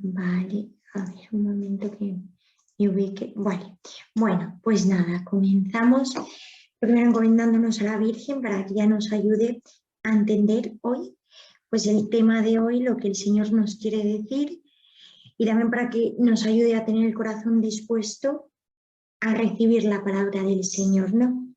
Vale, a ver un momento que me ubique. Vale, bueno, pues nada, comenzamos primero encomendándonos a la Virgen para que ella nos ayude a entender hoy, pues el tema de hoy, lo que el Señor nos quiere decir, y también para que nos ayude a tener el corazón dispuesto a recibir la palabra del Señor, ¿no?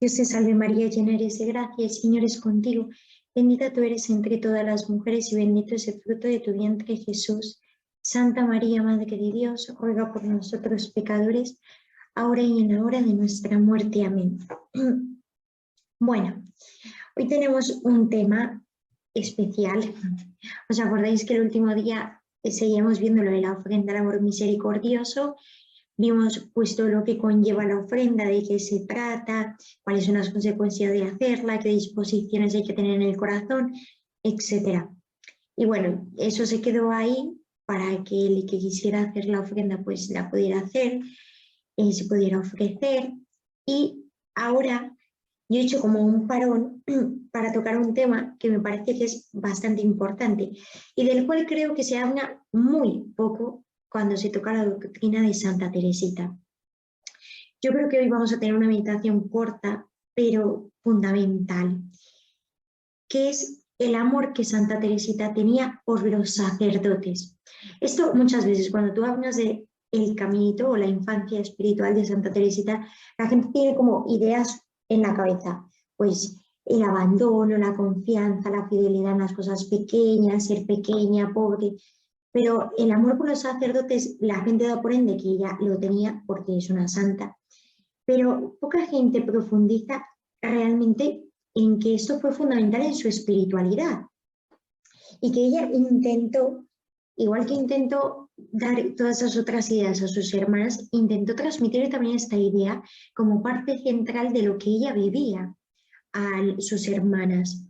Dios te salve María, llena eres de gracia, el Señor es contigo. Bendita tú eres entre todas las mujeres y bendito es el fruto de tu vientre, Jesús. Santa María, Madre de Dios, ruega por nosotros pecadores, ahora y en la hora de nuestra muerte. Amén. Bueno, hoy tenemos un tema especial. ¿Os acordáis que el último día seguíamos viendo lo de la ofrenda al amor misericordioso? Vimos pues todo lo que conlleva la ofrenda, de qué se trata, cuáles son las consecuencias de hacerla, qué disposiciones hay que tener en el corazón, etc. Y bueno, eso se quedó ahí para que el que quisiera hacer la ofrenda pues la pudiera hacer, se pudiera ofrecer. Y ahora yo he hecho como un parón para tocar un tema que me parece que es bastante importante y del cual creo que se habla muy poco cuando se toca la doctrina de Santa Teresita. Yo creo que hoy vamos a tener una meditación corta, pero fundamental, que es el amor que Santa Teresita tenía por los sacerdotes. Esto muchas veces cuando tú hablas de el caminito o la infancia espiritual de Santa Teresita, la gente tiene como ideas en la cabeza, pues el abandono, la confianza, la fidelidad en las cosas pequeñas, ser pequeña, pobre, pero el amor por los sacerdotes, la gente da por ende que ella lo tenía porque es una santa, pero poca gente profundiza realmente en que esto fue fundamental en su espiritualidad y que ella intentó, igual que intentó dar todas esas otras ideas a sus hermanas, intentó transmitir también esta idea como parte central de lo que ella vivía a sus hermanas.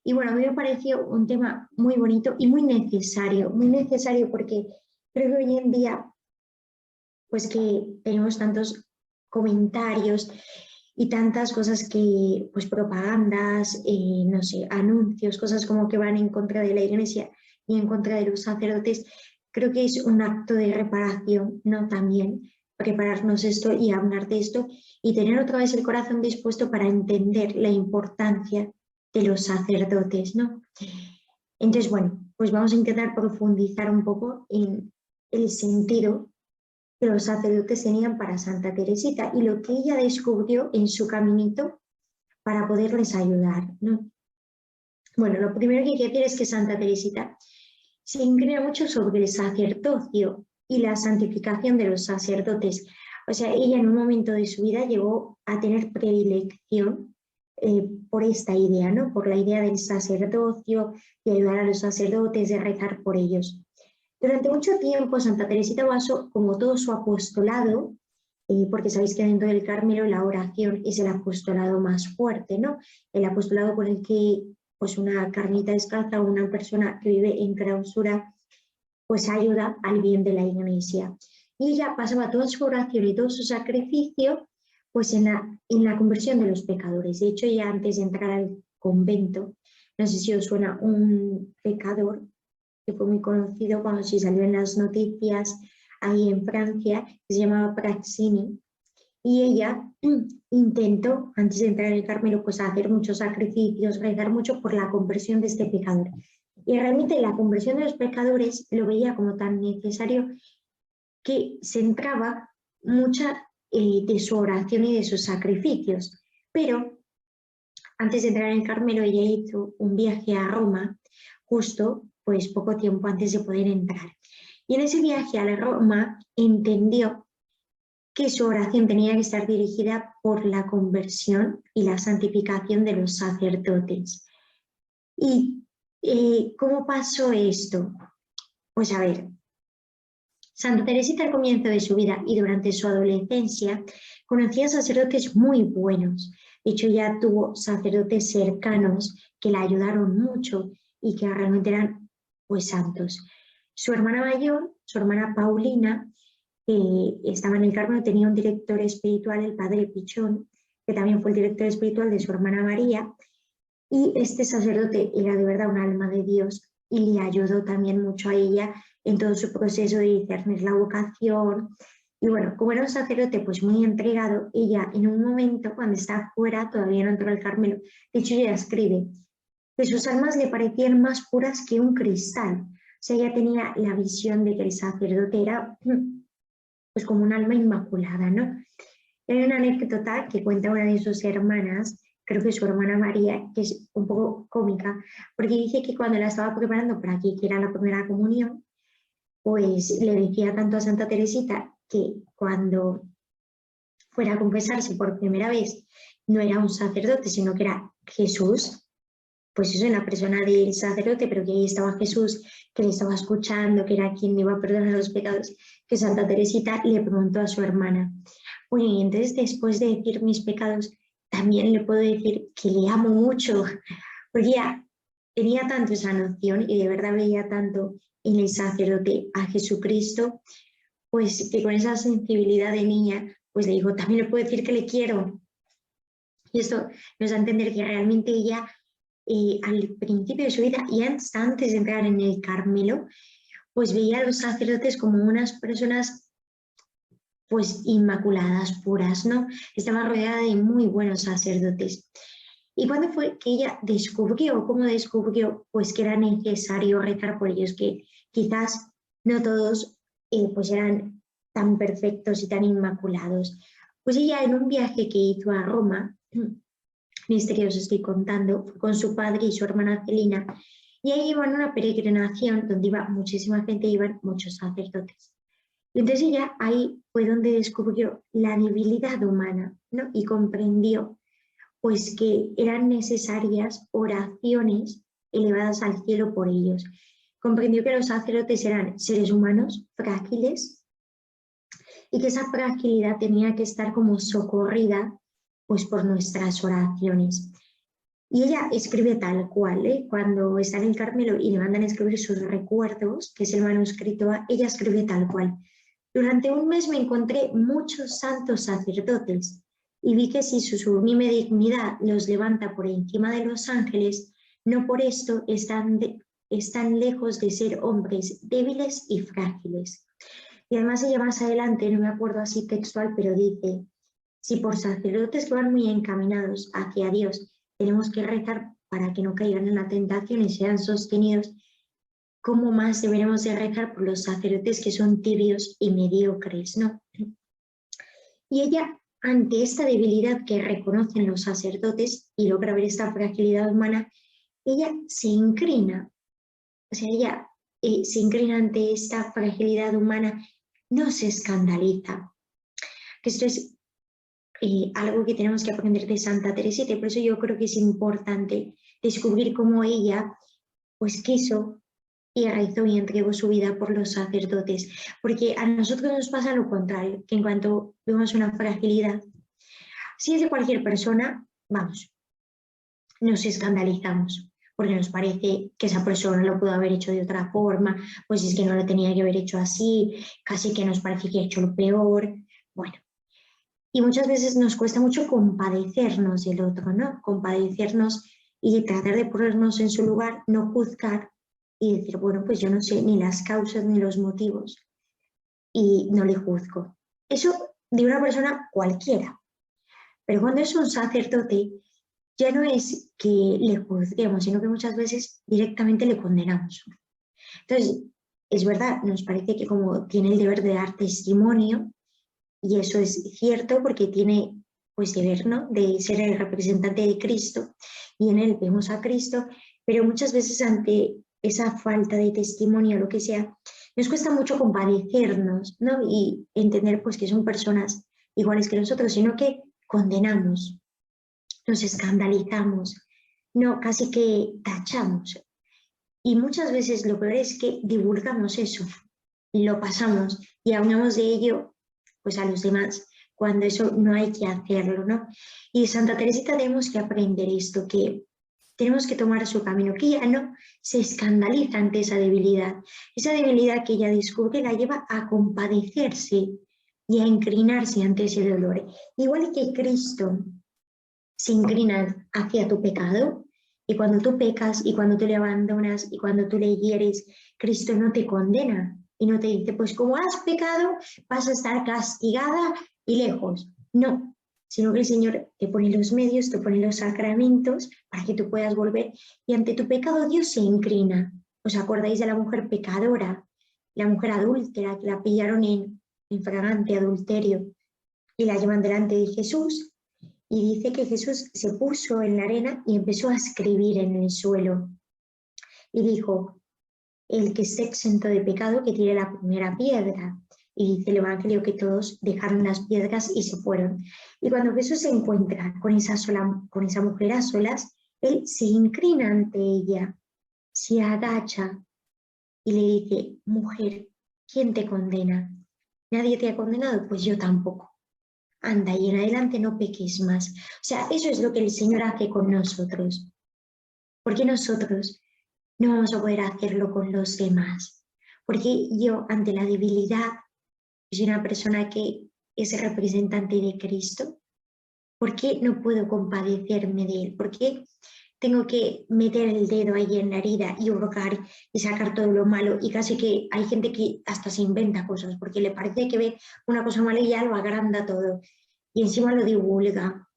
Y bueno, a mí me pareció un tema muy bonito y muy necesario porque creo que hoy en día, pues que tenemos tantos comentarios y tantas cosas que, pues propagandas, no sé, anuncios, cosas como que van en contra de la Iglesia y en contra de los sacerdotes, creo que es un acto de reparación, ¿no? También prepararnos esto y hablar de esto y tener otra vez el corazón dispuesto para entender la importancia de los sacerdotes, ¿no? Entonces, bueno, pues vamos a intentar profundizar un poco en el sentido que los sacerdotes tenían para Santa Teresita y lo que ella descubrió en su caminito para poderles ayudar, ¿no? Bueno, lo primero que hay que decir es que Santa Teresita se inclina mucho sobre el sacerdocio y la santificación de los sacerdotes. O sea, ella en un momento de su vida llegó a tener predilección por esta idea, ¿no? Por la idea del sacerdocio, de ayudar a los sacerdotes, de rezar por ellos. Durante mucho tiempo Santa Teresita basó como todo su apostolado, porque sabéis que dentro del Carmelo la oración es el apostolado más fuerte, ¿no? El apostolado con el que pues una carmelita descalza o una persona que vive en clausura pues ayuda al bien de la Iglesia. Y ella pasaba toda su oración y todo su sacrificio pues en la conversión de los pecadores. De hecho, ya antes de entrar al convento, no sé si os suena un pecador que fue muy conocido, cuando sí salió en las noticias ahí en Francia, que se llamaba Praxini, y ella intentó, antes de entrar en el Carmelo, pues hacer muchos sacrificios, rezar mucho por la conversión de este pecador. Y realmente la conversión de los pecadores lo veía como tan necesario que centraba mucha de su oración y de sus sacrificios. Pero antes de entrar en el Carmelo, ella hizo un viaje a Roma, justo pues poco tiempo antes de poder entrar. Y en ese viaje a Roma entendió que su oración tenía que estar dirigida por la conversión y la santificación de los sacerdotes. ¿Y cómo pasó esto? Pues a ver, Santa Teresita al comienzo de su vida y durante su adolescencia conocía sacerdotes muy buenos. De hecho, ya tuvo sacerdotes cercanos que la ayudaron mucho y que realmente eran pues santos. Su hermana mayor, su hermana Paulina, estaba en el Carmelo, tenía un director espiritual, el padre Pichón, que también fue el director espiritual de su hermana María, y este sacerdote era de verdad un alma de Dios y le ayudó también mucho a ella en todo su proceso de discernir la vocación. Y bueno, como era un sacerdote pues muy entregado, ella en un momento cuando está fuera, todavía no entró al Carmelo, de hecho ella escribe que sus almas le parecían más puras que un cristal. O sea, ella tenía la visión de que el sacerdote era pues como un alma inmaculada, ¿no? Hay una anécdota que cuenta una de sus hermanas, creo que su hermana María, que es un poco cómica, porque dice que cuando la estaba preparando para que hiciera la primera comunión, pues le decía tanto a Santa Teresita que cuando fuera a confesarse por primera vez no era un sacerdote, sino que era Jesús, pues eso en la persona del sacerdote, pero que ahí estaba Jesús, que le estaba escuchando, que era quien le iba a perdonar los pecados, que Santa Teresita le preguntó a su hermana, oye, y entonces después de decir mis pecados, también le puedo decir que le amo mucho, porque ya tenía tanto esa noción y de verdad veía tanto en el sacerdote a Jesucristo, pues que con esa sensibilidad de niña, pues le digo, también le puedo decir que le quiero. Y esto nos da a entender que realmente ella, al principio de su vida y antes de entrar en el Carmelo, pues veía a los sacerdotes como unas personas pues inmaculadas, puras, ¿no? Estaba rodeada de muy buenos sacerdotes. ¿Y cuándo fue que ella descubrió, cómo descubrió, pues que era necesario rezar por ellos, que quizás no todos pues eran tan perfectos y tan inmaculados? Pues ella en un viaje que hizo a Roma, en este que os estoy contando, fue con su padre y su hermana Celina, y ahí iban a una peregrinación donde iba muchísima gente, iban muchos sacerdotes. Y entonces ella ahí fue donde descubrió la debilidad humana, ¿no? Y comprendió pues que eran necesarias oraciones elevadas al cielo por ellos. Comprendió que los sacerdotes eran seres humanos frágiles y que esa fragilidad tenía que estar como socorrida pues por nuestras oraciones. Y ella escribe tal cual, ¿eh? Cuando está en el Carmelo y le mandan a escribir sus recuerdos, que es el manuscrito, ella escribe tal cual. Durante un mes me encontré muchos santos sacerdotes y vi que si su sublime dignidad los levanta por encima de los ángeles, no por esto están lejos de ser hombres débiles y frágiles. Y además ella más adelante, no me acuerdo así textual, pero dice, si por sacerdotes que van muy encaminados hacia Dios tenemos que rezar para que no caigan en la tentación y sean sostenidos, ¿cómo más deberemos de rezar por los sacerdotes que son tibios y mediocres, ¿no? Y ella, ante esta debilidad que reconocen los sacerdotes y logra ver esta fragilidad humana, ella se inclina, o sea, ella se inclina ante esta fragilidad humana, no se escandaliza. Que esto es algo que tenemos que aprender de Santa Teresita, y por eso yo creo que es importante descubrir cómo ella pues quiso y rezó y entregó su vida por los sacerdotes, porque a nosotros nos pasa lo contrario, que en cuanto vemos una fragilidad, si es de cualquier persona, vamos, nos escandalizamos, porque nos parece que esa persona lo pudo haber hecho de otra forma, pues es que no lo tenía que haber hecho así, casi que nos parece que ha hecho lo peor, bueno. Y muchas veces nos cuesta mucho compadecernos del otro, ¿no? Compadecernos y tratar de ponernos en su lugar, no juzgar y decir, bueno, pues yo no sé ni las causas ni los motivos y no le juzgo. Eso de una persona cualquiera. Pero cuando es un sacerdote, ya no es que le juzguemos, sino que muchas veces directamente le condenamos. Entonces, es verdad, nos parece que como tiene el deber de dar testimonio, y eso es cierto porque tiene pues deber, ¿no?, de ser el representante de Cristo y en él vemos a Cristo, pero muchas veces ante esa falta de testimonio o lo que sea, nos cuesta mucho compadecernos, ¿no?, y entender pues que son personas iguales que nosotros, sino que condenamos, nos escandalizamos, no, casi que tachamos. Y muchas veces lo peor es que divulgamos eso, lo pasamos y hablamos de ello pues a los demás, cuando eso no hay que hacerlo, ¿no? Y de Santa Teresita tenemos que aprender esto, que tenemos que tomar su camino, que ella no se escandaliza ante esa debilidad que ella descubre la lleva a compadecerse y a inclinarse ante ese dolor. Igual que Cristo se inclina hacia tu pecado, Y cuando tú pecas y cuando tú le abandonas y cuando tú le hieres, Cristo no te condena y no te dice, pues como has pecado, vas a estar castigada y lejos. No, sino que el Señor te pone los medios, te pone los sacramentos para que tú puedas volver y ante tu pecado Dios se inclina. ¿Os acordáis de la mujer pecadora, la mujer adúltera que la pillaron en flagrante adulterio y la llevan delante de Jesús? Y dice que Jesús se puso en la arena y empezó a escribir en el suelo. Y dijo, el que esté exento de pecado, que tire la primera piedra. Y dice el Evangelio que todos dejaron las piedras y se fueron. Y cuando Jesús se encuentra con esa mujer a solas, él se inclina ante ella, se agacha y le dice, mujer, ¿quién te condena? ¿Nadie te ha condenado? Pues yo tampoco. Anda, y en adelante no peques más. O sea, eso es lo que el Señor hace con nosotros. Porque nosotros no vamos a poder hacerlo con los demás. Porque yo, ante la debilidad, soy una persona que es representante de Cristo. ¿Por qué no puedo compadecerme de Él? ¿Por qué tengo que meter el dedo ahí en la herida y hurgar y sacar todo lo malo? Y casi que hay gente que hasta se inventa cosas porque le parece que ve una cosa mala y ya lo agranda todo y encima lo divulga.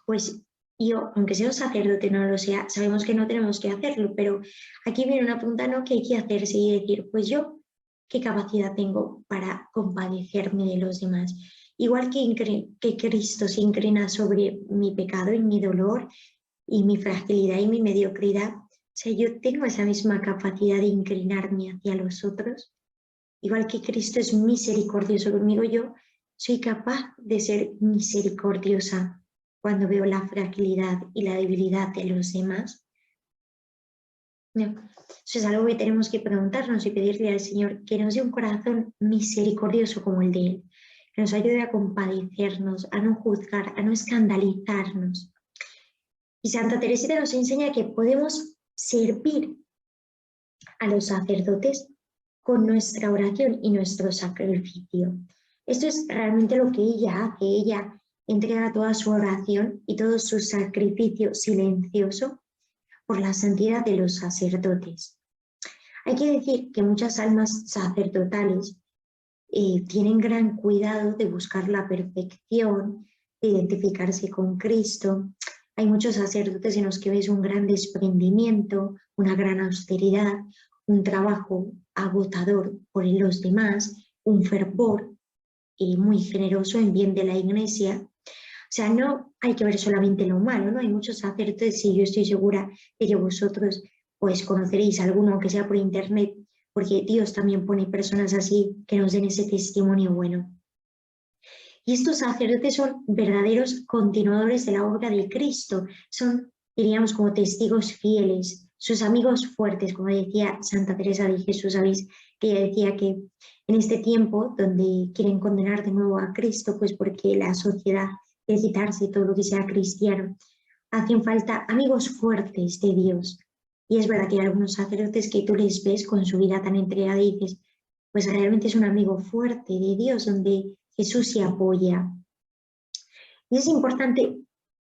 Pues yo, aunque sea un sacerdote, no lo sea, sabemos que no tenemos que hacerlo, pero aquí viene una pregunta, ¿no?, que hay que hacerse y decir, pues yo, ¿qué capacidad tengo para compadecerme de los demás? Igual que Cristo se inclina sobre mi pecado y mi dolor y mi fragilidad y mi mediocridad, o sea, yo tengo esa misma capacidad de inclinarme hacia los otros. Igual que Cristo es misericordioso conmigo, yo soy capaz de ser misericordiosa cuando veo la fragilidad y la debilidad de los demás. No. Eso es algo que tenemos que preguntarnos y pedirle al Señor que nos dé un corazón misericordioso como el de Él, que nos ayude a compadecernos, a no juzgar, a no escandalizarnos. Y Santa Teresita nos enseña que podemos servir a los sacerdotes con nuestra oración y nuestro sacrificio. Esto es realmente lo que ella hace. Ella entrega toda su oración y todo su sacrificio silencioso por la santidad de los sacerdotes. Hay que decir que muchas almas sacerdotales tienen gran cuidado de buscar la perfección, de identificarse con Cristo. Hay muchos sacerdotes en los que ves un gran desprendimiento, una gran austeridad, un trabajo agotador por los demás, un fervor muy generoso en bien de la Iglesia. O sea, no hay que ver solamente lo malo, ¿no? Hay muchos sacerdotes y yo estoy segura de que vosotros pues conoceréis alguno, aunque sea por internet, porque Dios también pone personas así que nos den ese testimonio bueno. Y estos sacerdotes son verdaderos continuadores de la obra de Cristo, son, diríamos, como testigos fieles, sus amigos fuertes, como decía Santa Teresa de Jesús, sabéis que ella decía que en este tiempo donde quieren condenar de nuevo a Cristo, pues porque la sociedad quiere quitarse todo lo que sea cristiano, hacen falta amigos fuertes de Dios. Y es verdad que hay algunos sacerdotes que tú les ves con su vida tan entregada y dices, pues realmente es un amigo fuerte de Dios, donde Jesús se apoya. Y es importante,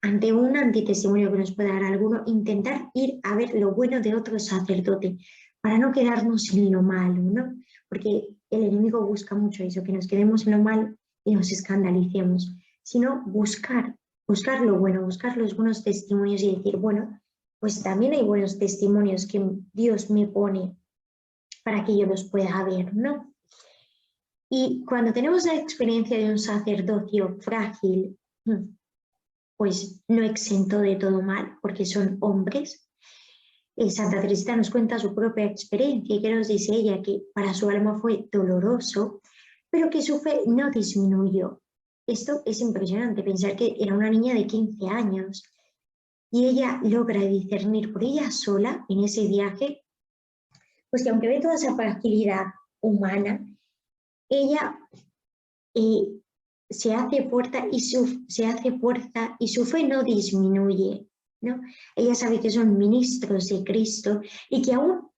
ante un antitestimonio que nos pueda dar alguno, intentar ir a ver lo bueno de otro sacerdote, para no quedarnos en lo malo, ¿no? Porque el enemigo busca mucho eso, que nos quedemos en lo malo y nos escandalicemos, sino buscar lo bueno, buscar los buenos testimonios y decir, bueno, pues también hay buenos testimonios que Dios me pone para que yo los pueda ver, ¿no? Y cuando tenemos la experiencia de un sacerdocio frágil, pues no exento de todo mal, porque son hombres. Santa Teresita nos cuenta su propia experiencia y que nos dice ella que para su alma fue doloroso, pero que su fe no disminuyó. Esto es impresionante, pensar que era una niña de 15 años y ella logra discernir por ella sola en ese viaje, pues que aunque ve toda esa fragilidad humana, ella se hace fuerza y su fe no disminuye, ¿no? Ella sabe que son ministros de Cristo y que aún,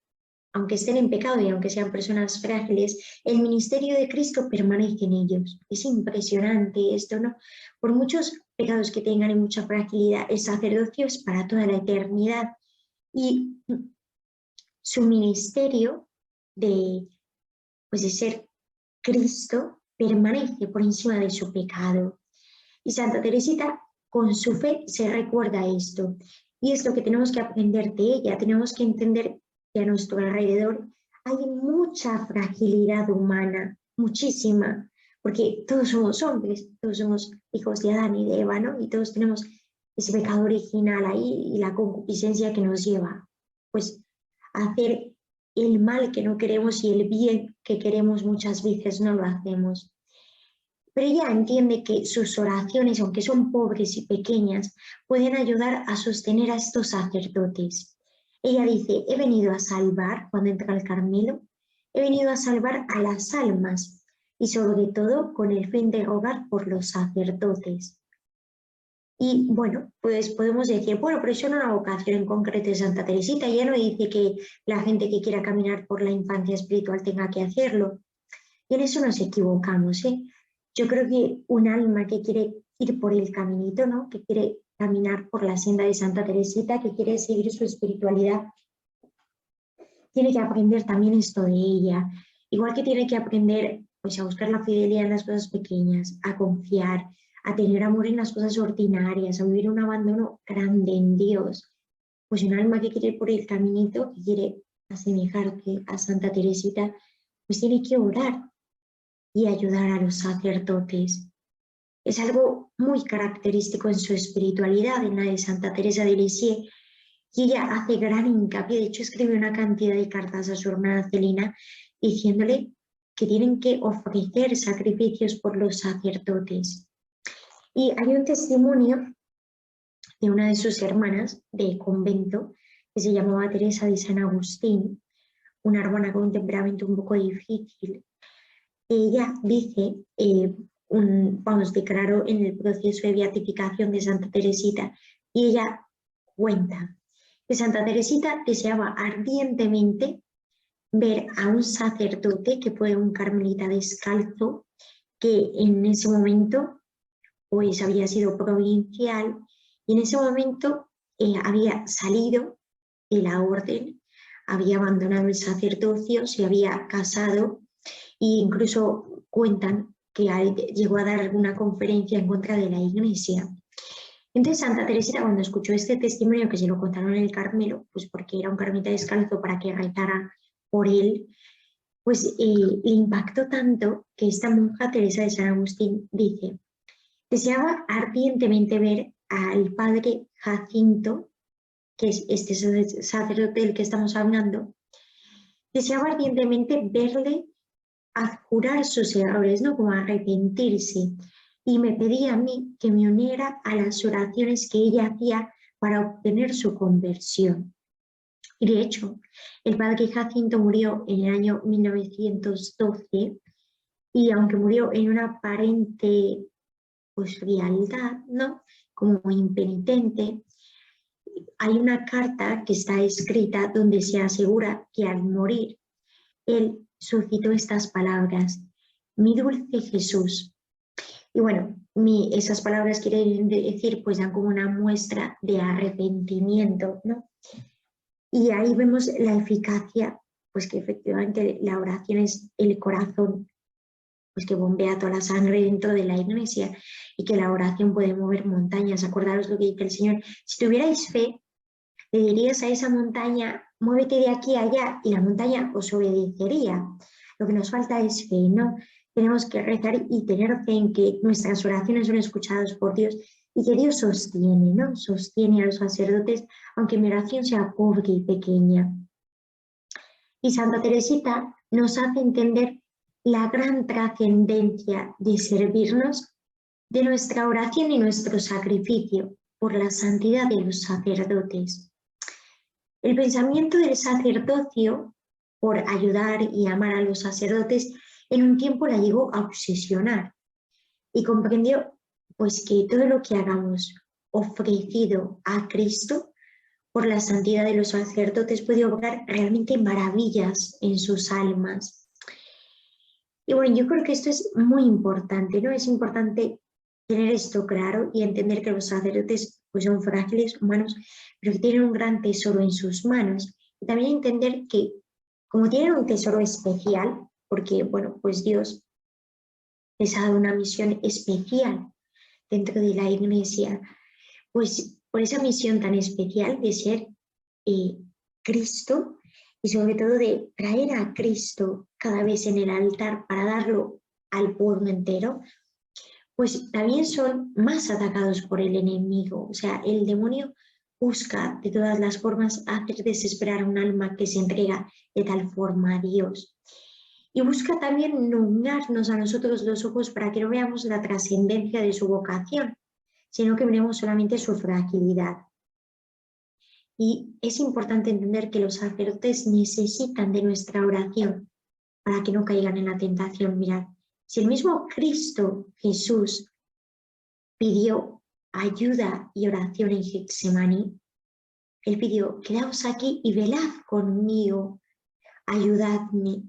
aunque estén en pecado y aunque sean personas frágiles, el ministerio de Cristo permanece en ellos. Es impresionante esto, ¿no? Por muchos pecados que tengan y mucha fragilidad. El sacerdocio es para toda la eternidad y su ministerio de ser Cristo permanece por encima de su pecado. Y Santa Teresita, con su fe, se recuerda esto. Y es lo que tenemos que aprender de ella. Tenemos que entender que a nuestro alrededor hay mucha fragilidad humana, muchísima, porque todos somos hombres, todos somos hijos de Adán y de Eva, ¿no? Y todos tenemos ese pecado original ahí y la concupiscencia que nos lleva, pues, a hacer el mal que no queremos y el bien que queremos muchas veces no lo hacemos. Pero ella entiende que sus oraciones, aunque son pobres y pequeñas, pueden ayudar a sostener a estos sacerdotes. Ella dice, he venido a salvar, cuando entra al Carmelo, he venido a salvar a las almas y sobre todo con el fin de rogar por los sacerdotes. Y bueno, pues podemos decir, bueno, pero eso no es una vocación en concreto de Santa Teresita, ella no dice que la gente que quiera caminar por la infancia espiritual tenga que hacerlo. Y en eso nos equivocamos, ¿eh? Yo creo que un alma que quiere ir por el caminito, ¿no? Que quiere caminar por la senda de Santa Teresita, que quiere seguir su espiritualidad, tiene que aprender también esto de ella. Igual que tiene que aprender pues, a buscar la fidelidad en las cosas pequeñas, a confiar, a tener amor en las cosas ordinarias, a vivir un abandono grande en Dios. Pues un alma que quiere ir por el caminito, que quiere asemejarse a Santa Teresita, pues tiene que orar y ayudar a los sacerdotes. Es algo muy característico en su espiritualidad, en la de Santa Teresa de Lisieux, y ella hace gran hincapié, de hecho escribe una cantidad de cartas a su hermana Celina diciéndole que tienen que ofrecer sacrificios por los sacerdotes. Y hay un testimonio de una de sus hermanas de convento que se llamaba Teresa de San Agustín, una hermana con un temperamento un poco difícil. Ella dice, declaró en el proceso de beatificación de Santa Teresita, y ella cuenta que Santa Teresita deseaba ardientemente ver a un sacerdote que fue un carmelita descalzo, que en ese momento pues había sido provincial y en ese momento había salido de la orden, había abandonado el sacerdocio, se había casado e incluso cuentan que llegó a dar alguna conferencia en contra de la Iglesia. Entonces Santa Teresita, cuando escuchó este testimonio que se lo contaron en el Carmelo, pues porque era un carmelita descalzo para que rezara por él, pues le impactó tanto que esta monja Teresa de San Agustín dice, deseaba ardientemente ver al padre Jacinto, que es este sacerdote del que estamos hablando, deseaba ardientemente verle adjurar sus errores, ¿no? Como arrepentirse. Y me pedía a mí que me uniera a las oraciones que ella hacía para obtener su conversión. Y de hecho, el padre Jacinto murió en el año 1912 y aunque murió en una aparente pues, frialdad, ¿no? Como impenitente, hay una carta que está escrita donde se asegura que al morir él suscitó estas palabras, mi dulce Jesús. Y bueno, esas palabras quieren decir, pues dan como una muestra de arrepentimiento, ¿no? Y ahí vemos la eficacia, pues que efectivamente la oración es el corazón, pues que bombea toda la sangre dentro de la Iglesia y que la oración puede mover montañas. Acordaros lo que dice el Señor, si tuvierais fe, le dirías a esa montaña, muévete de aquí a allá, y la montaña os obedecería. Lo que nos falta es fe, ¿no? Tenemos que rezar y tener fe en que nuestras oraciones son escuchadas por Dios y que Dios sostiene, ¿no? Sostiene a los sacerdotes, aunque mi oración sea pobre y pequeña. Y Santa Teresita nos hace entender la gran trascendencia de servirnos de nuestra oración y nuestro sacrificio por la santidad de los sacerdotes. El pensamiento del sacerdocio, por ayudar y amar a los sacerdotes, en un tiempo la llegó a obsesionar y comprendió pues que todo lo que hagamos ofrecido a Cristo por la santidad de los sacerdotes puede obrar realmente maravillas en sus almas. Y bueno, yo creo que esto es muy importante, ¿no? Es importante tener esto claro y entender que los sacerdotes pues, son frágiles, humanos, pero que tienen un gran tesoro en sus manos. Y también entender que como tienen un tesoro especial, porque bueno, pues Dios les ha dado una misión especial dentro de la Iglesia, pues por esa misión tan especial de ser Cristo y sobre todo de traer a Cristo cada vez en el altar para darlo al pueblo entero, pues también son más atacados por el enemigo. O sea, el demonio busca de todas las formas hacer desesperar a un alma que se entrega de tal forma a Dios. Y busca también nublarnos a nosotros los ojos para que no veamos la trascendencia de su vocación, sino que miremos solamente su fragilidad. Y es importante entender que los sacerdotes necesitan de nuestra oración para que no caigan en la tentación. Mirad, si el mismo Cristo Jesús pidió ayuda y oración en Getsemaní, él pidió, quedaos aquí y velad conmigo, ayudadme.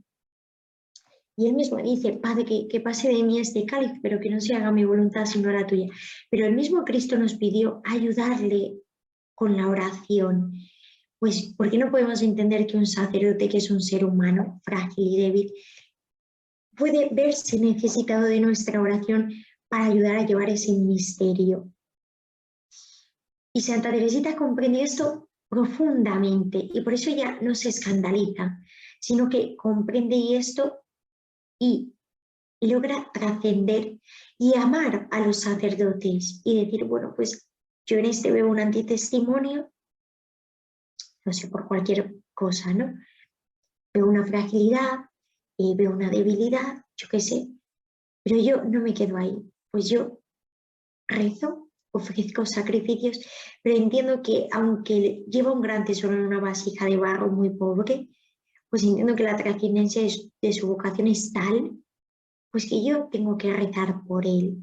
Y él mismo dice, Padre, que pase de mí este cáliz, pero que no se haga mi voluntad sino la tuya. Pero el mismo Cristo nos pidió ayudarle con la oración. Pues, ¿por qué no podemos entender que un sacerdote, que es un ser humano frágil y débil, puede verse necesitado de nuestra oración para ayudar a llevar ese ministerio? Y Santa Teresita comprende esto profundamente y por eso ella no se escandaliza, sino que comprende esto y logra trascender y amar a los sacerdotes y decir, bueno, pues yo en este veo un antitestimonio, no sé, por cualquier cosa, ¿no? Veo una fragilidad, veo una debilidad, yo qué sé, pero yo no me quedo ahí, pues yo rezo, ofrezco sacrificios, pero entiendo que aunque lleva un gran tesoro en una vasija de barro muy pobre, pues entiendo que la trascendencia de su vocación es tal, pues que yo tengo que rezar por él.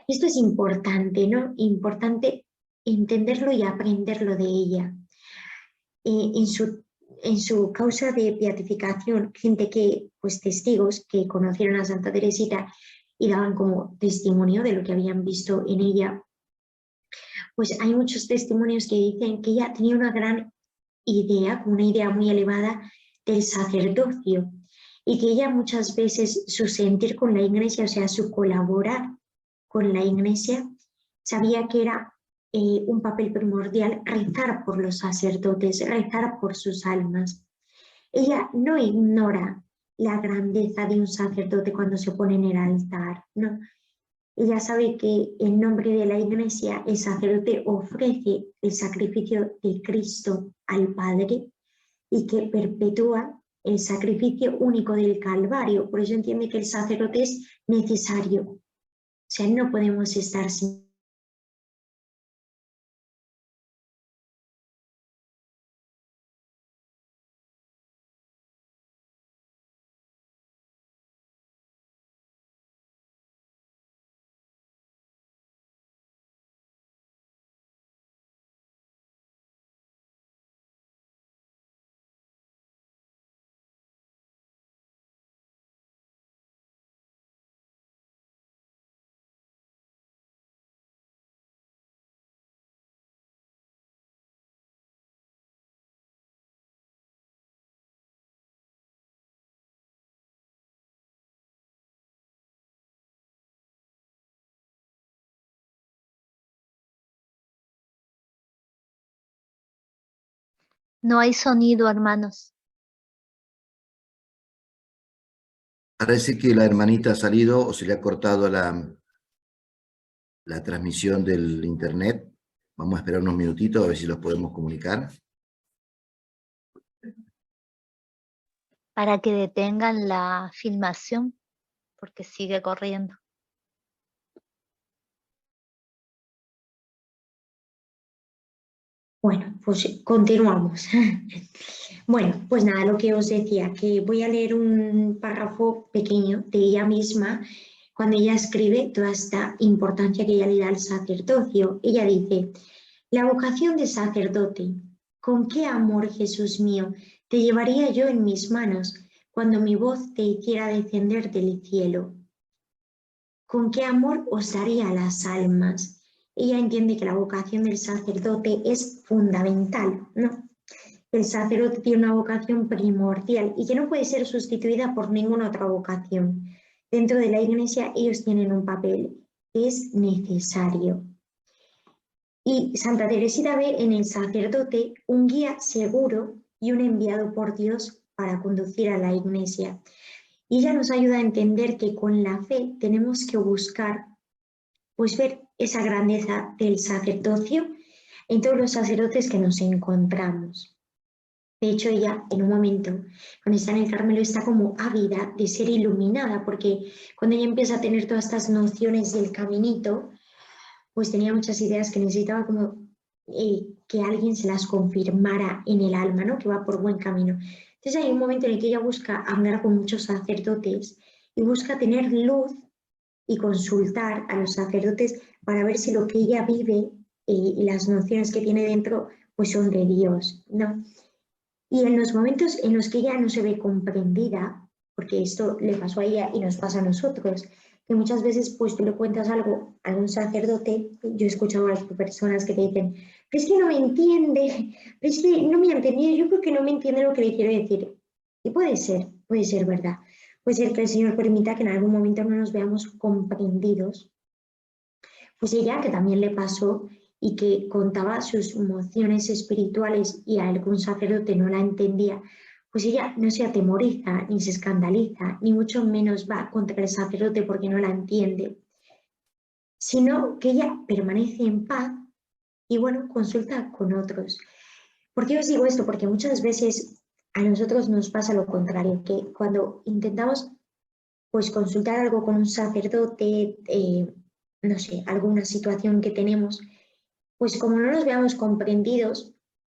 Y esto es importante, ¿no? Importante entenderlo y aprenderlo de ella. En su causa de beatificación, gente que, pues testigos que conocieron a Santa Teresita y daban como testimonio de lo que habían visto en ella, pues hay muchos testimonios que dicen que ella tenía una gran idea, una idea muy elevada del sacerdocio y que ella muchas veces su sentir con la Iglesia, o sea, su colaborar con la Iglesia, sabía que era un papel primordial rezar por los sacerdotes, rezar por sus almas. Ella no ignora la grandeza de un sacerdote cuando se pone en el altar, no. Ella sabe que en nombre de la Iglesia el sacerdote ofrece el sacrificio de Cristo al Padre y que perpetúa el sacrificio único del Calvario. Por eso entiende que el sacerdote es necesario. O sea, no podemos estar sin. No hay sonido, hermanos. Parece que la hermanita ha salido o se le ha cortado la transmisión del internet. Vamos a esperar unos minutitos a ver si los podemos comunicar. Para que detengan la filmación, porque sigue corriendo. Bueno, pues continuamos. Bueno, pues nada, lo que os decía, que voy a leer un párrafo pequeño de ella misma cuando ella escribe toda esta importancia que ella le da al sacerdocio. Ella dice, la vocación de sacerdote, ¿con qué amor, Jesús mío, te llevaría yo en mis manos cuando mi voz te hiciera descender del cielo? ¿con qué amor os daría las almas? Ella entiende que la vocación del sacerdote es fundamental, ¿no? El sacerdote tiene una vocación primordial y que no puede ser sustituida por ninguna otra vocación. Dentro de la Iglesia ellos tienen un papel que es necesario. Y Santa Teresita ve en el sacerdote un guía seguro y un enviado por Dios para conducir a la Iglesia. Y ella nos ayuda a entender que con la fe tenemos que buscar, pues ver esa grandeza del sacerdocio en todos los sacerdotes que nos encontramos. De hecho, ella en un momento, cuando está en el Carmelo, está como ávida de ser iluminada, porque cuando ella empieza a tener todas estas nociones del caminito, pues tenía muchas ideas que necesitaba como que alguien se las confirmara en el alma, ¿no? Que va por buen camino. Entonces hay un momento en el que ella busca hablar con muchos sacerdotes y busca tener luz y consultar a los sacerdotes para ver si lo que ella vive y las nociones que tiene dentro pues son de Dios, ¿no? Y en los momentos en los que ella no se ve comprendida, porque esto le pasó a ella y nos pasa a nosotros, que muchas veces pues tú le cuentas algo a un sacerdote, yo he escuchado a las personas que te dicen, pero es que no me entiende, pero es que no me ha entendido, yo creo que no me entiende lo que le quiero decir. Y puede ser verdad. Puede ser que el Señor permita que en algún momento no nos veamos comprendidos. Pues ella, que también le pasó, y que contaba sus emociones espirituales y a algún sacerdote no la entendía, pues ella no se atemoriza, ni se escandaliza, ni mucho menos va contra el sacerdote porque no la entiende, sino que ella permanece en paz y bueno, consulta con otros. ¿Por qué os digo esto? Porque muchas veces a nosotros nos pasa lo contrario, que cuando intentamos pues consultar algo con un sacerdote, no sé, alguna situación que tenemos, pues como no nos veamos comprendidos,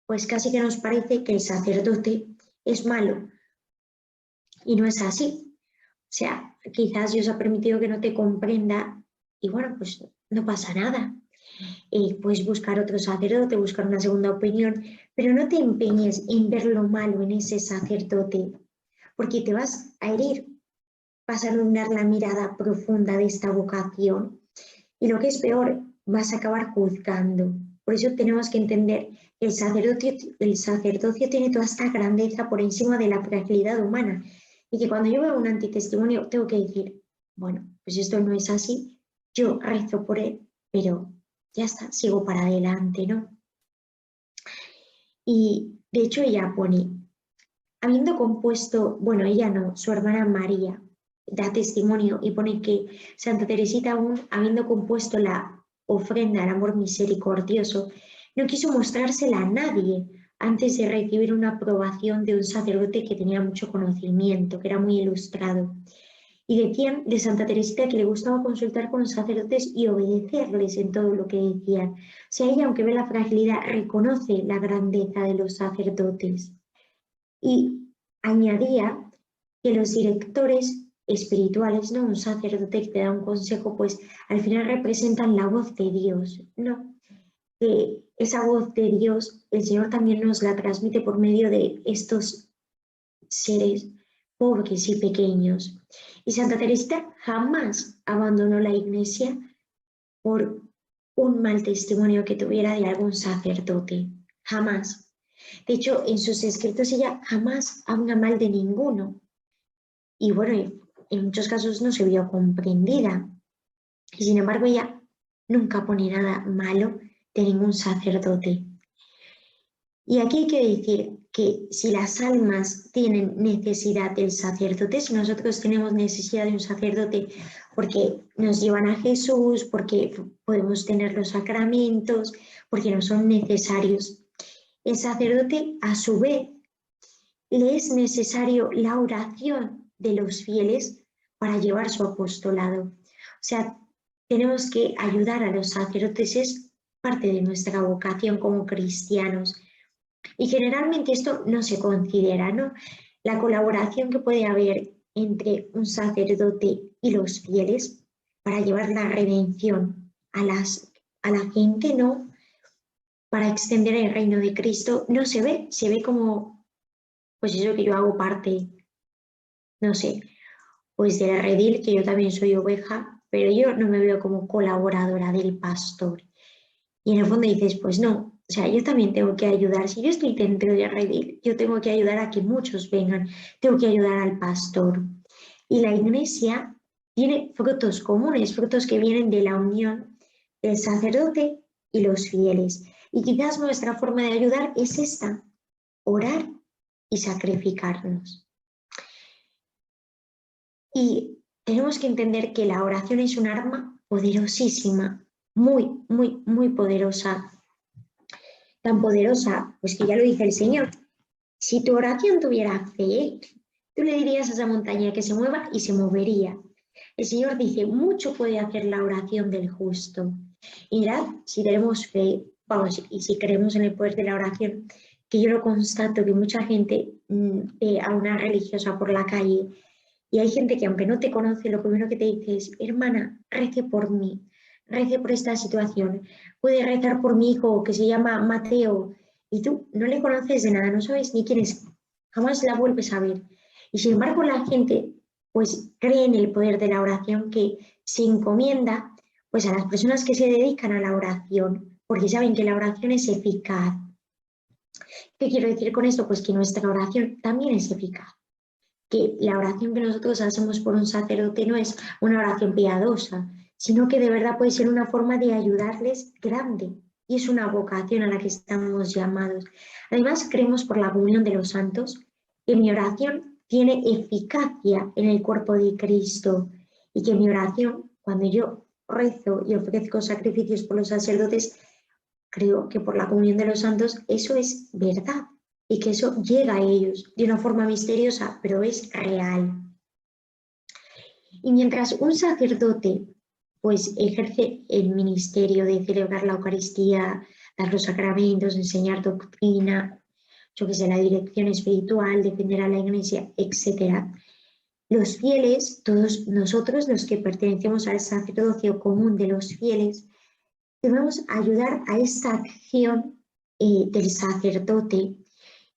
pues casi que nos parece que el sacerdote es malo. Y no es así. O sea, quizás Dios ha permitido que no te comprenda y bueno, pues no pasa nada. Puedes buscar otro sacerdote, buscar una segunda opinión, pero no te empeñes en ver lo malo en ese sacerdote, porque te vas a herir, vas a arruinar la mirada profunda de esta vocación y lo que es peor, vas a acabar juzgando. Por eso tenemos que entender que el sacerdocio tiene toda esta grandeza por encima de la fragilidad humana y que cuando yo veo un antitestimonio tengo que decir, bueno, pues esto no es así, yo rezo por él, pero ya está, sigo para adelante, ¿no? Y de hecho ella pone, habiendo compuesto, bueno, ella no, su hermana María, da testimonio y pone que Santa Teresita, aún habiendo compuesto la ofrenda al amor misericordioso, no quiso mostrársela a nadie antes de recibir una aprobación de un sacerdote que tenía mucho conocimiento, que era muy ilustrado. Y decían de Santa Teresita que le gustaba consultar con los sacerdotes y obedecerles en todo lo que decían. O sea, ella, aunque ve la fragilidad, reconoce la grandeza de los sacerdotes. Y añadía que los directores espirituales, ¿no? Un sacerdote que te da un consejo, pues al final representan la voz de Dios, ¿no? Que esa voz de Dios, el Señor también nos la transmite por medio de estos seres pobres y pequeños. Y Santa Teresita jamás abandonó la Iglesia por un mal testimonio que tuviera de algún sacerdote, jamás. De hecho, en sus escritos ella jamás habla mal de ninguno. Y bueno, en muchos casos no se vio comprendida. Y sin embargo, ella nunca pone nada malo de ningún sacerdote. Y aquí hay que decir que si las almas tienen necesidad del sacerdote, si nosotros tenemos necesidad de un sacerdote porque nos llevan a Jesús, porque podemos tener los sacramentos, porque nos son necesarios, el sacerdote a su vez le es necesario la oración de los fieles para llevar su apostolado. O sea, tenemos que ayudar a los sacerdotes, es parte de nuestra vocación como cristianos. Y generalmente esto no se considera, ¿no? La colaboración que puede haber entre un sacerdote y los fieles para llevar la redención a la gente, ¿no? Para extender el reino de Cristo, no se ve como, pues eso que yo hago parte, no sé, pues del redil, que yo también soy oveja, pero yo no me veo como colaboradora del pastor. Y en el fondo dices, pues no, o sea, yo también tengo que ayudar. Si yo estoy dentro de Redil, yo tengo que ayudar a que muchos vengan, tengo que ayudar al pastor. Y la iglesia tiene frutos comunes, frutos que vienen de la unión del sacerdote y los fieles. Y quizás nuestra forma de ayudar es esta, orar y sacrificarnos. Y tenemos que entender que la oración es un arma poderosísima, muy, muy, muy poderosa. Tan poderosa, pues que ya lo dice el Señor. Si tu oración tuviera fe, tú le dirías a esa montaña que se mueva y se movería. El Señor dice, mucho puede hacer la oración del justo. Y mirad, si tenemos fe, vamos, y si creemos en el poder de la oración, que yo lo constato, que mucha gente ve a una religiosa por la calle y hay gente que aunque no te conoce, lo primero que te dice es, hermana, rece por mí, rece por esta situación, puede rezar por mi hijo que se llama Mateo y tú no le conoces de nada, no sabes ni quién es, jamás la vuelves a ver. Y sin embargo la gente pues cree en el poder de la oración, que se encomienda pues a las personas que se dedican a la oración, porque saben que la oración es eficaz. ¿Qué quiero decir con esto? Pues que nuestra oración también es eficaz. Que la oración que nosotros hacemos por un sacerdote no es una oración piadosa, sino que de verdad puede ser una forma de ayudarles grande. Y es una vocación a la que estamos llamados. Además, creemos por la comunión de los santos que mi oración tiene eficacia en el cuerpo de Cristo y que mi oración, cuando yo rezo y ofrezco sacrificios por los sacerdotes, creo que por la comunión de los santos eso es verdad y que eso llega a ellos de una forma misteriosa, pero es real. Y mientras un sacerdote pues ejerce el ministerio de celebrar la Eucaristía, dar los sacramentos, enseñar doctrina, yo que sé, la dirección espiritual, defender a la Iglesia, etc. Los fieles, todos nosotros los que pertenecemos al sacerdocio común de los fieles, debemos ayudar a esta acción del sacerdote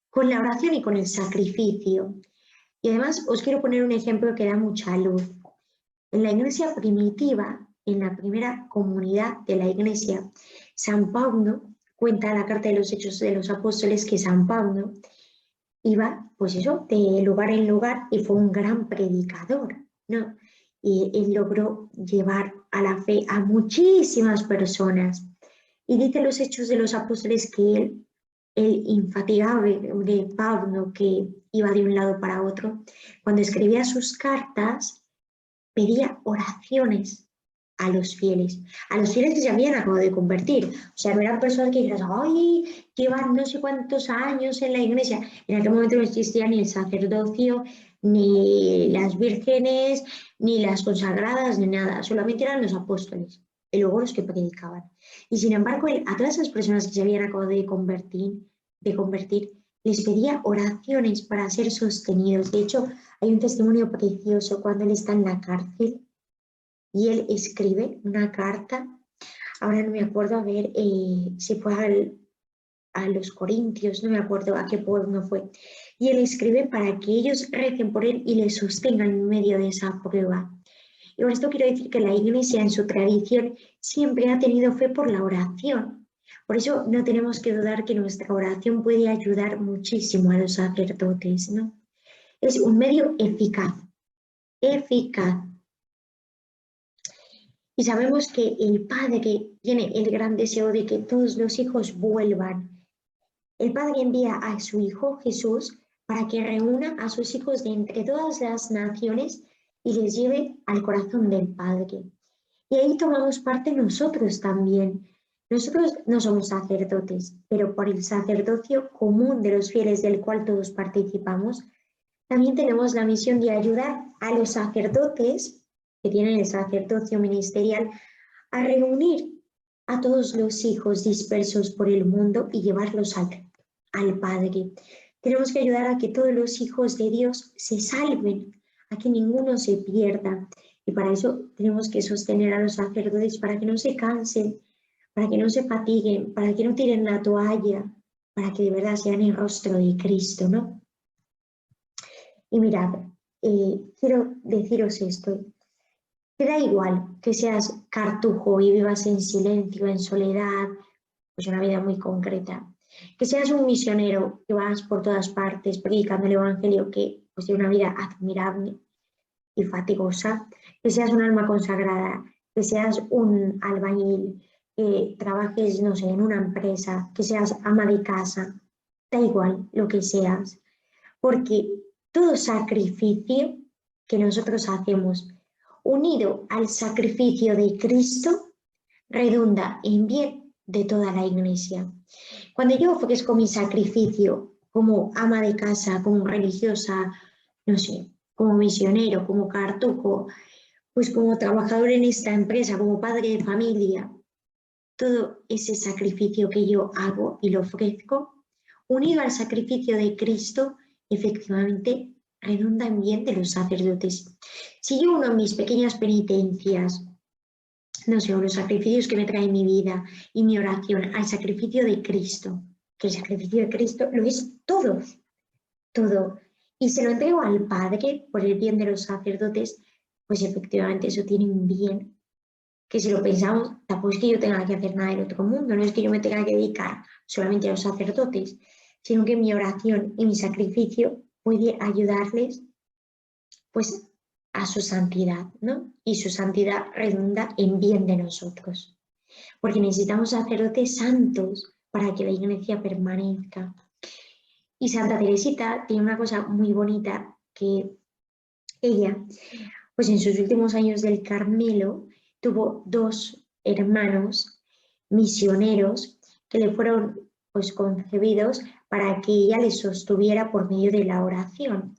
con la oración y con el sacrificio. Y además os quiero poner un ejemplo que da mucha luz. En la iglesia primitiva, en la primera comunidad de la iglesia, San Pablo cuenta la carta de los Hechos de los Apóstoles que San Pablo iba, pues eso, de lugar en lugar y fue un gran predicador, ¿no? Y él logró llevar a la fe a muchísimas personas. Y dice los Hechos de los Apóstoles que el infatigable de Pablo, que iba de un lado para otro, cuando escribía sus cartas, pedía oraciones a los fieles que se habían acabado de convertir. O sea, no eran personas que dijeras, ¡ay, llevan no sé cuántos años en la iglesia! En aquel momento no existía ni el sacerdocio, ni las vírgenes, ni las consagradas, ni nada. Solamente eran los apóstoles y luego los que predicaban. Y sin embargo, a todas esas personas que se habían acabado de convertir, les pedía oraciones para ser sostenidos. De hecho, hay un testimonio precioso cuando él está en la cárcel y él escribe una carta, ahora no me acuerdo, a ver si fue a los Corintios, no me acuerdo a qué pueblo fue, y él escribe para que ellos recen por él y le sostengan en medio de esa prueba. Y con esto quiero decir que la Iglesia en su tradición siempre ha tenido fe por la oración. Por eso no tenemos que dudar que nuestra oración puede ayudar muchísimo a los sacerdotes, ¿no? Es un medio eficaz, eficaz. Y sabemos que el Padre tiene el gran deseo de que todos los hijos vuelvan. El Padre envía a su Hijo Jesús para que reúna a sus hijos de entre todas las naciones y les lleve al corazón del Padre. Y ahí tomamos parte nosotros también. Nosotros no somos sacerdotes, pero por el sacerdocio común de los fieles del cual todos participamos, también tenemos la misión de ayudar a los sacerdotes que tienen el sacerdocio ministerial a reunir a todos los hijos dispersos por el mundo y llevarlos al Padre. Tenemos que ayudar a que todos los hijos de Dios se salven, a que ninguno se pierda. Y para eso tenemos que sostener a los sacerdotes para que no se cansen, para que no se fatiguen, para que no tiren la toalla, para que de verdad sean el rostro de Cristo, ¿no? Y mirad, quiero deciros esto. Te da igual que seas cartujo y vivas en silencio, en soledad, pues una vida muy concreta. Que seas un misionero que vas por todas partes predicando el Evangelio, que pues tiene una vida admirable y fatigosa. Que seas un alma consagrada, que seas un albañil, que trabajes, no sé, en una empresa, que seas ama de casa, da igual lo que seas, porque todo sacrificio que nosotros hacemos unido al sacrificio de Cristo redunda en bien de toda la Iglesia. Cuando yo ofrezco mi sacrificio como ama de casa, como religiosa, no sé, como misionero, como cartujo, pues como trabajador en esta empresa, como padre de familia, todo ese sacrificio que yo hago y lo ofrezco, unido al sacrificio de Cristo, efectivamente redunda en bien de los sacerdotes. Si yo uno mis pequeñas penitencias, no sé, los sacrificios que me trae mi vida y mi oración al sacrificio de Cristo, que el sacrificio de Cristo lo es todo, todo, y se lo entrego al Padre por el bien de los sacerdotes, pues efectivamente eso tiene un bien que si lo pensamos, tampoco es que yo tenga que hacer nada del otro mundo, no es que yo me tenga que dedicar solamente a los sacerdotes, sino que mi oración y mi sacrificio puede ayudarles pues a su santidad, ¿no? Y su santidad redunda en bien de nosotros, porque necesitamos sacerdotes santos para que la Iglesia permanezca. Y Santa Teresita tiene una cosa muy bonita que ella, pues en sus últimos años del Carmelo, tuvo 2 hermanos misioneros que le fueron pues concebidos para que ella les sostuviera por medio de la oración.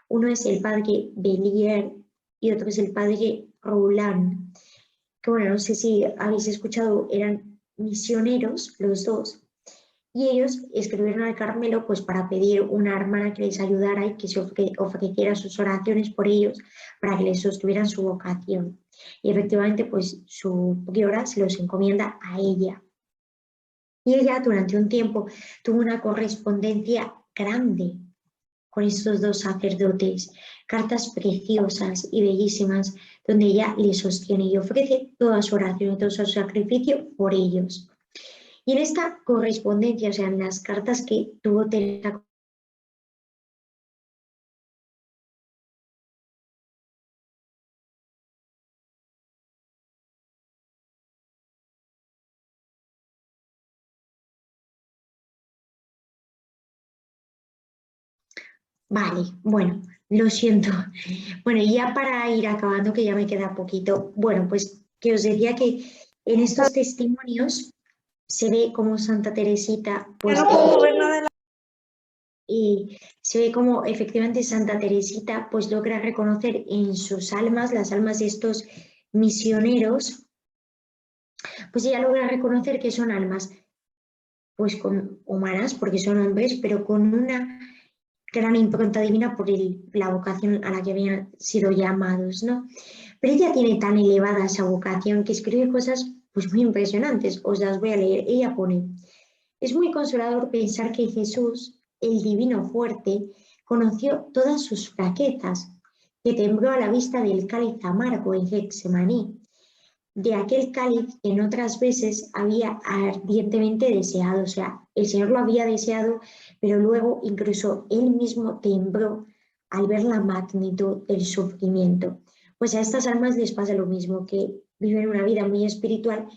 Uno es el padre Bellier y otro es el padre Roland, que bueno, no sé si habéis escuchado, eran misioneros los dos, y ellos escribieron al Carmelo pues para pedir una hermana que les ayudara y que se ofreciera sus oraciones por ellos para que les sostuvieran su vocación. Y efectivamente pues su priora se los encomienda a ella. Y ella durante un tiempo tuvo una correspondencia grande con estos 2 sacerdotes, cartas preciosas y bellísimas donde ella les sostiene y ofrece toda su oración y todo su sacrificio por ellos. Y en esta correspondencia, o sea, en las cartas que tuvo Teresa Vale, bueno, lo siento. Bueno, y ya para ir acabando, que ya me queda poquito, bueno, pues que os decía que en estos testimonios se ve como Santa Teresita, pues y se ve como efectivamente Santa Teresita pues logra reconocer en sus almas, las almas de estos misioneros, pues ella logra reconocer que son almas pues humanas, porque son hombres, pero con una gran impronta divina por la vocación a la que habían sido llamados, ¿no? Pero ella tiene tan elevada esa vocación que escribe cosas pues muy impresionantes, os las voy a leer. Ella pone: es muy consolador pensar que Jesús, el divino fuerte, conoció todas sus flaquezas, que tembló a la vista del cáliz amargo en Getsemaní, de aquel cáliz que en otras veces había ardientemente deseado. O sea, el Señor lo había deseado, pero luego incluso él mismo tembló al ver la magnitud del sufrimiento. Pues a estas almas les pasa lo mismo, que viven una vida muy espiritual,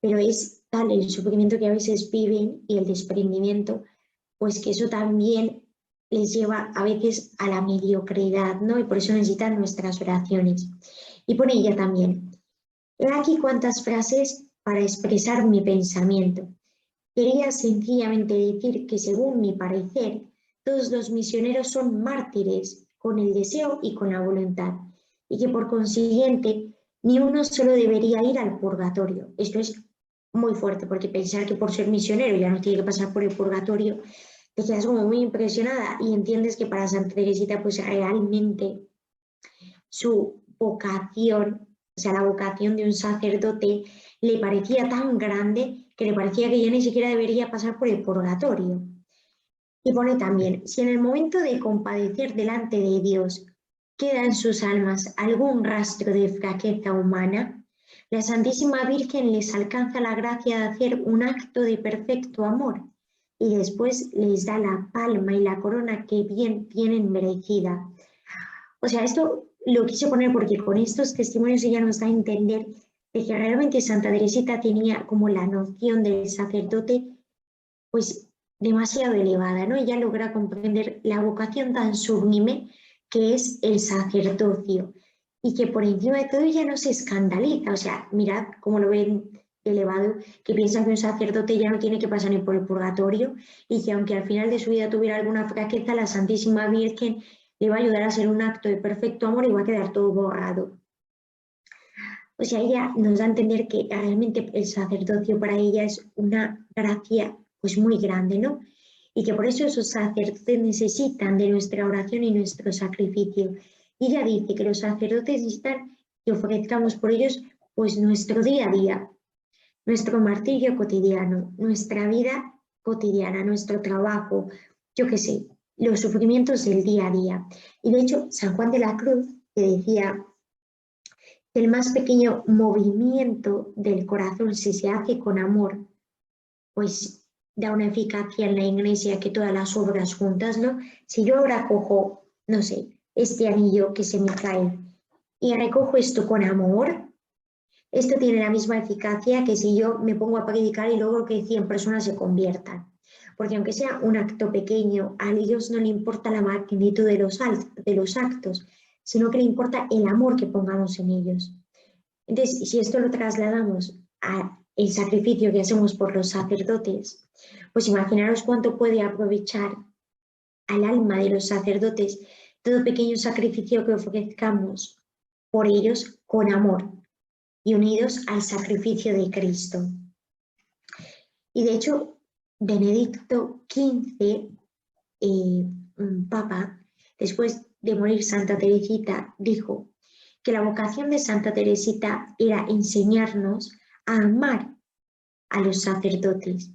pero es tal el sufrimiento que a veces viven y el desprendimiento, pues que eso también les lleva a veces a la mediocridad, ¿no? Y por eso necesitan nuestras oraciones. Y pone ella también: he aquí cuántas frases para expresar mi pensamiento. Quería sencillamente decir que, según mi parecer, todos los misioneros son mártires con el deseo y con la voluntad, y que por consiguiente ni uno solo debería ir al purgatorio. Esto es muy fuerte, porque pensar que por ser misionero ya no tiene que pasar por el purgatorio, te quedas como muy impresionada y entiendes que para Santa Teresita pues realmente su vocación, o sea, la vocación de un sacerdote, le parecía tan grande que le parecía que ya ni siquiera debería pasar por el purgatorio. Y pone también: si en el momento de compadecer delante de Dios queda en sus almas algún rastro de flaqueza humana, la Santísima Virgen les alcanza la gracia de hacer un acto de perfecto amor y después les da la palma y la corona que bien tienen merecida. O sea, esto lo quise poner porque con estos testimonios ella nos da a entender de que realmente Santa Teresita tenía como la noción del sacerdote pues demasiado elevada, ¿no? Ella logra comprender la vocación tan sublime que es el sacerdocio y que por encima de todo ella no se escandaliza, o sea, mirad cómo lo ven elevado, que piensa que un sacerdote ya no tiene que pasar ni por el purgatorio y que aunque al final de su vida tuviera alguna fraqueza, la Santísima Virgen le va a ayudar a hacer un acto de perfecto amor y va a quedar todo borrado. O sea, ella nos da a entender que realmente el sacerdocio para ella es una gracia pues muy grande, ¿no? Y que por eso esos sacerdotes necesitan de nuestra oración y nuestro sacrificio. Y ella dice que los sacerdotes necesitan que ofrezcamos por ellos pues nuestro día a día, nuestro martirio cotidiano, nuestra vida cotidiana, nuestro trabajo, yo qué sé, los sufrimientos del día a día. Y de hecho, San Juan de la Cruz, que decía que el más pequeño movimiento del corazón, si se hace con amor, pues da una eficacia en la iglesia que todas las obras juntas, ¿no? Si yo ahora cojo, no sé, este anillo que se me cae y recojo esto con amor, esto tiene la misma eficacia que si yo me pongo a predicar y logro que 100 personas se conviertan. Porque aunque sea un acto pequeño, a Dios no le importa la magnitud de los actos, sino que le importa el amor que pongamos en ellos. Entonces, si esto lo trasladamos al sacrificio que hacemos por los sacerdotes, pues imaginaros cuánto puede aprovechar al alma de los sacerdotes todo pequeño sacrificio que ofrezcamos por ellos con amor y unidos al sacrificio de Cristo. Y de hecho, Benedicto XV, Papa, después de morir Santa Teresita, dijo que la vocación de Santa Teresita era enseñarnos a amar a los sacerdotes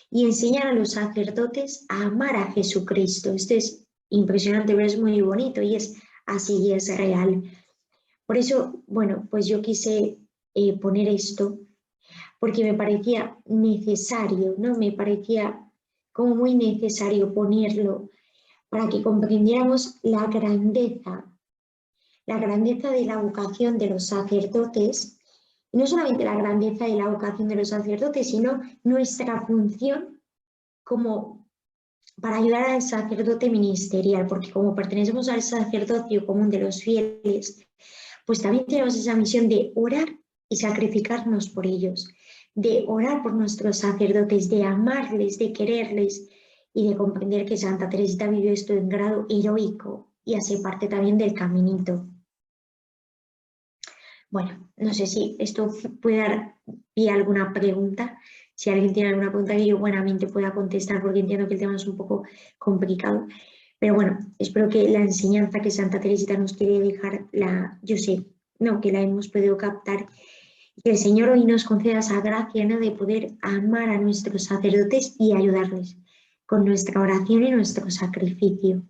y enseñar a los sacerdotes a amar a Jesucristo. Esto es impresionante, pero es muy bonito y es así y es real. Por eso, bueno, pues yo quise poner esto porque me parecía necesario, ¿no? Me parecía como muy necesario ponerlo para que comprendiéramos la grandeza de la vocación de los sacerdotes, y no solamente la grandeza de la vocación de los sacerdotes, sino nuestra función como para ayudar al sacerdote ministerial, porque como pertenecemos al sacerdocio común de los fieles, pues también tenemos esa misión de orar y sacrificarnos por ellos, de orar por nuestros sacerdotes, de amarles, de quererles y de comprender que Santa Teresita vivió esto en grado heroico y hace parte también del caminito. Bueno, no sé si esto puede dar pie a alguna pregunta. Si alguien tiene alguna pregunta que yo buenamente pueda contestar, porque entiendo que el tema es un poco complicado. Pero bueno, espero que la enseñanza que Santa Teresita nos quiere dejar, yo sé, no, que la hemos podido captar. Y que el Señor hoy nos conceda esa gracia, ¿no?, de poder amar a nuestros sacerdotes y ayudarles con nuestra oración y nuestro sacrificio.